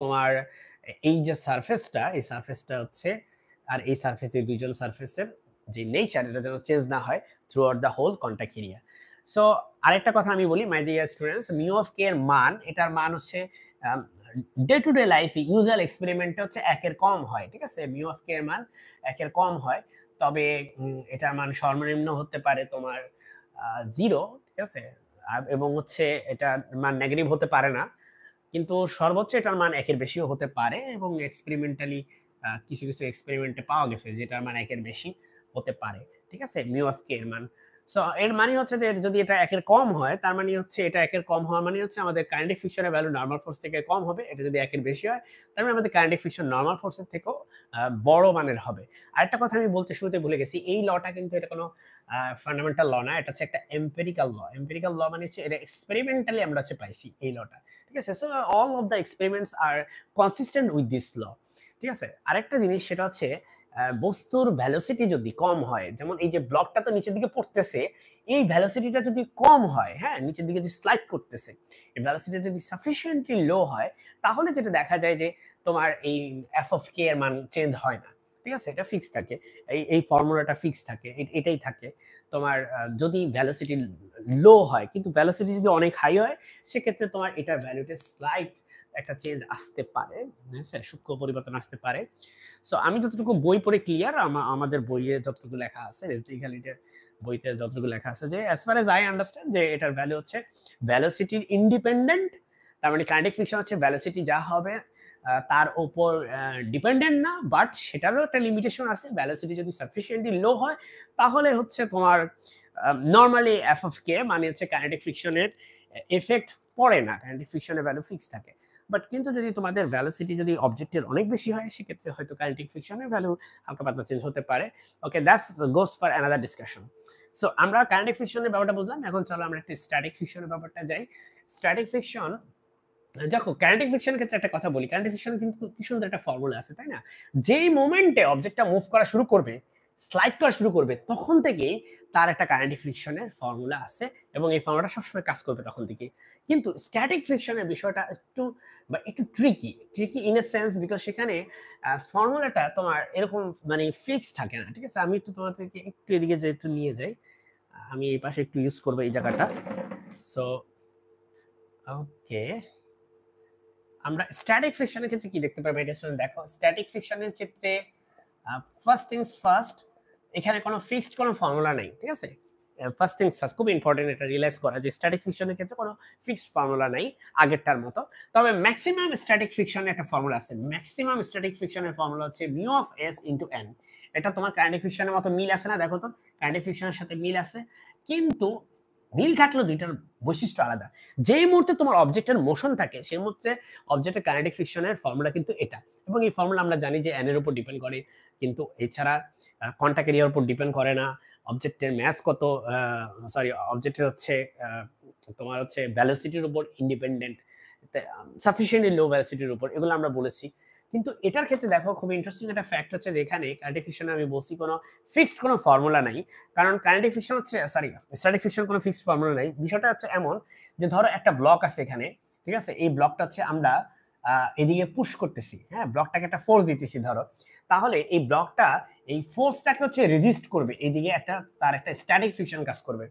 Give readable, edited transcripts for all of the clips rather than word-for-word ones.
তোমার এই যে সারফেসটা, এই সারফেসটা হচ্ছে আর এই সারফেসে দুইজন সারফেসের যে নেচার এটা যেন চেঞ্জ না হয় throughout the whole contact area. So আরেকটা কথা আমি বলি my dear students, mu of K এর মান, এটার মান হচ্ছে ডে টু ডে লাইফে ইউজুয়াল এক্সপেরিমেন্টে হচ্ছে ১ এর কম হয়। ঠিক আছে? মিউ অফ কে এর মান ১ এর কম হয়। তবে এটার মান সর্বনিম্ন হতে পারে তোমার 0, ঠিক আছে? এবং হচ্ছে এটার মান নেগেটিভ হতে পারে না। কিন্তু সর্বোচ্চ এটার মান ১ এর বেশিও হতে পারে এবং এক্সপেরিমেন্টালি কিছু এক্সপেরিমেন্টে পাওয়া গেছে যেটার মান ১ এর বেশি হতে পারে। ঠিক আছে? মিউ অফ কে এর মান। সো এর মানে হচ্ছে যে যদি এটা ১ এর কম হয় তার মানে হচ্ছে এটা ১ এর কম হওয়ার মানে হচ্ছে আমাদের কাইনেটিক ফ্রিকশন এর ভ্যালু নরমাল ফোর্স থেকে কম হবে। এটা যদি ১ এর বেশি হয় তার মানে আমাদের কাইনেটিক ফ্রিকশন নরমাল ফোর্স এর থেকেও বড় মানের হবে। আরেকটা কথা আমি বলতে শুরুতে ভুলে গেছি। এই লটা কিন্তু এটা কোনো ফান্ডামেন্টাল ল না। এটা হচ্ছে একটা এম্পিরিক্যাল ল। এম্পিরিক্যাল ল মানে হচ্ছে এটা এক্সপেরিমেন্টালি আমরা হচ্ছে পাইছি এই লটা। ঠিক আছে? So all of the experiments are consistent with this law. ঠিক আছে? আরেকটা জিনিস সেটা হচ্ছে বস্তুর ভেলোসিটি যদি কম হয়, যেমন এই যে ব্লকটা তো নিচের দিকে পড়তেছে, এই ভেলোসিটিটা যদি কম হয়, হ্যাঁ? নিচের দিকে যে স্লাইড করতেছে, এই ভেলোসিটি যদি সাফিসিয়েন্টলি লো হয়, তাহলে যেটা দেখা যায় যে তোমার এই এফ অফ কে এর মান চেঞ্জ হয় না। ঠিক আছে? এটা ফিক্স থাকে। এই ফর্মুলাটা ফিক্স থাকে। এটাই থাকে। তোমার যদি ভেলোসিটি লো হয়, কিন্তু ভেলোসিটি যদি অনেক হাই হয়, সেক্ষেত্রে তোমার এটার ভ্যালুতে স্লাইট একটা চেঞ্জ আসতে পারে। সূক্ষ্ম পরিবর্তন আসতে পারে। সো আমি যতটুকু বই পড়ে ক্লিয়ার, আমাদের বইয়ে যতটুকু লেখা আছে, রেজলি গ্যালিলের বইতে যতটুকু লেখা আছে যে as far as I understand যে এটার ভ্যালু হচ্ছে ভেলোসিটি ইন্ডিপেন্ডেন্ট। তার মানে কাইনেটিক ফ্রিকশন হচ্ছে ভেলোসিটি যা হবে তার উপর ডিপেন্ডেন্ট না, বাট সেটারও একটা লিমিটেশন আছে। ভেলোসিটি যদি সাফিসিয়েন্টলি লো হয় তাহলে হচ্ছে তোমার নরমালি এফ অফ কে মানে হচ্ছে কাইনেটিক ফ্রিকশনের এফেক্ট পড়ে না। কাইনেটিক ফ্রিকশনের ভ্যালু ফিক্স থাকে। বাট কিন্তু যদি তোমাদের ভেলোসিটি যদি অবজেক্টের অনেক বেশি হয় সেক্ষেত্রে হয়তো কাইনেটিক ফ্রিকশনের ভ্যালু হালকা পাতলা চেঞ্জ হতে পারে। Okay, that's goes for another discussion. So আমরা কাইনেটিক ফ্রিকশনের ব্যাপারটা বুঝলাম। এখন চলো আমরা একটু স্ট্যাটিক ফ্রিকশনের ব্যাপারটা যাই। স্ট্যাটিক ফ্রিকশন, দেখো কাইনেটিক ফ্রিকশনের ক্ষেত্রে একটা কথা বলি। কাইনেটিক ফ্রিকশনের কিন্তু কি সুন্দর একটা ফর্মুলা আছে, তাই না? যেই মোমেন্টে অবজেক্টটা মুভ করা শুরু করবে, স্লাইড করা শুরু করবে, তখন থেকেই তার একটা কাইনেটিক ফ্রিকশনের ফর্মুলা আছে এবং এই ফর্মুলাটা সবসময় কাজ করবে তখন থেকেই। কিন্তু স্ট্যাটিক ফ্রিকশনের বিষয়টা একটু tricky in a sense, because সেখানে ফর্মুলাটা তোমার এরকম মানে ফিক্স থাকে না। ঠিক আছে? আমি একটু তোমাদেরকে একটু এদিকে যে একটু নিয়ে যাই। আমি এই পাশে একটু ইউজ করবো এই জায়গাটা। সো ওকে, আমরা স্ট্যাটিক ফ্রিকশনের ক্ষেত্রে কি দেখতে পারবো এটা স্টুডেন্ট দেখো। স্ট্যাটিক ফ্রিকশনের ক্ষেত্রে ফার্স্ট থিংস ফার্স্ট, এখানে কোনো ফিক্সড কোনো ফর্মুলা নেই। ঠিক আছে? ফার্স্ট থিংস ফার্স্ট, খুব ইম্পর্টেন্ট এটা রিয়েলাইজ করা যে স্ট্যাটিক ফ্রিকশনের ক্ষেত্রে কোনো ফিক্সড ফর্মুলা নাই আগেরটার মতো। তবে ম্যাক্সিমাম স্ট্যাটিক ফ্রিকশনের একটা ফর্মুলা আছে। ম্যাক্সিমাম স্ট্যাটিক ফ্রিকশনের ফর্মুলা হচ্ছে mu of S into N. এটা তোমার কাইনেটিক ফ্রিকশনের মতো মিল আছে না? দেখো তো কাইনেটিক ফ্রিকশনের সাথে মিল আছে, কিন্তু মিল থাকলেও দুইটার বৈশিষ্ট্য আলাদা। যেই মুহূর্তে তোমার অবজেক্টের মোশন থাকে সেই মুহূর্তে অবজেক্টের কাইনেটিক ফ্রিকশনের ফর্মুলা কিন্তু এটা, এবং এই ফর্মুলা আমরা জানি যে এন এর উপর ডিপেন্ড করে, কিন্তু এছাড়া কন্টাক্ট এরিয়ার উপর ডিপেন্ড করে না। অবজেক্টের ম্যাস কত, সরি, অবজেক্টের হচ্ছে তোমার হচ্ছে ভেলোসিটির উপর ইন্ডিপেন্ডেন্ট, সাফিসিয়েন্টলি লো ভেলোসিটির উপর, এগুলো আমরা বলেছি। কিন্তু এটার ক্ষেত্রে দেখো খুব ইন্টারেস্টিং একটা ফ্যাক্ট হচ্ছে যে এখানে কাইনেটিক ফ্রিকশনে আমি বলছি কোনো ফিক্সড কোনো ফর্মুলা নাই। কারণ কাইনেটিক ফ্রিকশন হচ্ছে, সরি, স্ট্যাটিক ফ্রিকশন কোনো ফিক্সড ফর্মুলা নাই। বিষয়টা হচ্ছে এমন যে ধরো একটা ব্লক আছে এখানে, ঠিক আছে? এই ব্লকটা হচ্ছে আমরা এদিকে পুশ করতেছি, হ্যাঁ? ব্লকটাকে একটা ফোর্স দিতেছি ধরো। তাহলে এই ব্লকটা এই ফোর্সটাকে হচ্ছে রেজিস্ট করবে। এইদিকে একটা তার একটা স্ট্যাটিক ফ্রিকশন কাজ করবে।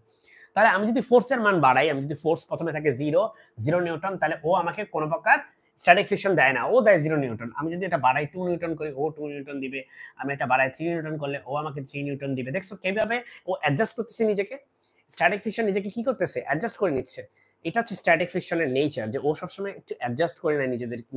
তাহলে আমি যদি ফোর্সের মান বাড়াই, আমি যদি ফোর্স প্রথমে থাকে 0 নিউটন, তাহলে ও আমাকে কোনো প্রকার স্ট্যাটিক ফ্রিকশন দেয় না, ও দেয় 0 নিউটন। আমি যদি এটা বাড়াই 2 নিউটন করি, ও 2 নিউটন দিবে। আমি এটা বাড়াই 3 নিউটন করলে ও আমাকে 3 নিউটন দিবে। দেখছো কিভাবে ও অ্যাডজাস্ট করতেছে নিজেকে? স্ট্যাটিক ফ্রিকশন নিজেকে কি করতেছে? অ্যাডজাস্ট করে নিচ্ছে। এটা হচ্ছে স্ট্যাটিক ফ্রিকশনের নেচার, যে ও সবসময় একটু অ্যাডজাস্ট করে নেয়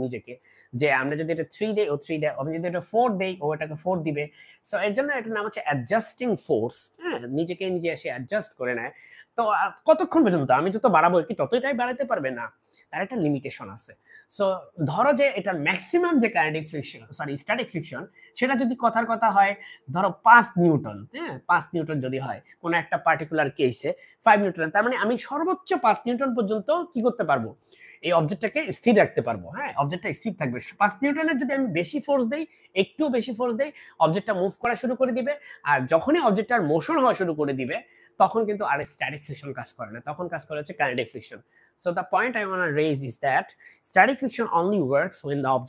নিজেকে। যে আমরা যদি এটা 3 দেই, ও 3 দেয়। আমি যদি এটা 4 দেই, ও এটাকে 4 দিবে। সো এর জন্য এটার নাম হচ্ছে অ্যাডজাস্টিং ফোর্স। হ্যাঁ? নিজে এসে অ্যাডজাস্ট করে নেয়। তো কতক্ষণ পর্যন্ত? আমি যত বাড়াবো কি ততটাই বাড়াতে পারবে না। তার একটা লিমিটেশন আছে। সো ধরো যে এটার ম্যাক্সিমাম যে kinetic friction, sorry, static friction, সেটা যদি কথার কথা হয় ধরো 5 নিউটন, হ্যাঁ? 5 নিউটন যদি হয় কোন একটা পার্টিকুলার কেসে 5 নিউটন, তার মানে আমি সর্বোচ্চ 5 নিউটন পর্যন্ত কি করতে পারবো? এই অবজেক্টটাকে স্থির রাখতে পারবো। হ্যাঁ? অবজেক্টটা স্থির থাকবে। 5 নিউটনের যদি আমি বেশি ফোর্স দেই, একটু বেশি ফোর্স দেই, অবজেক্টটা মুভ করা শুরু করে দিবে। আর যখনই অবজেক্টটার মোশন হওয়া শুরু করে দিবে, তখন কিন্তু আর স্ট্যাটিক ফ্রিকশন কাজ করে না, তখন কাজ করে হচ্ছে kinetic friction. So the point I want to raise is that static friction only works when the object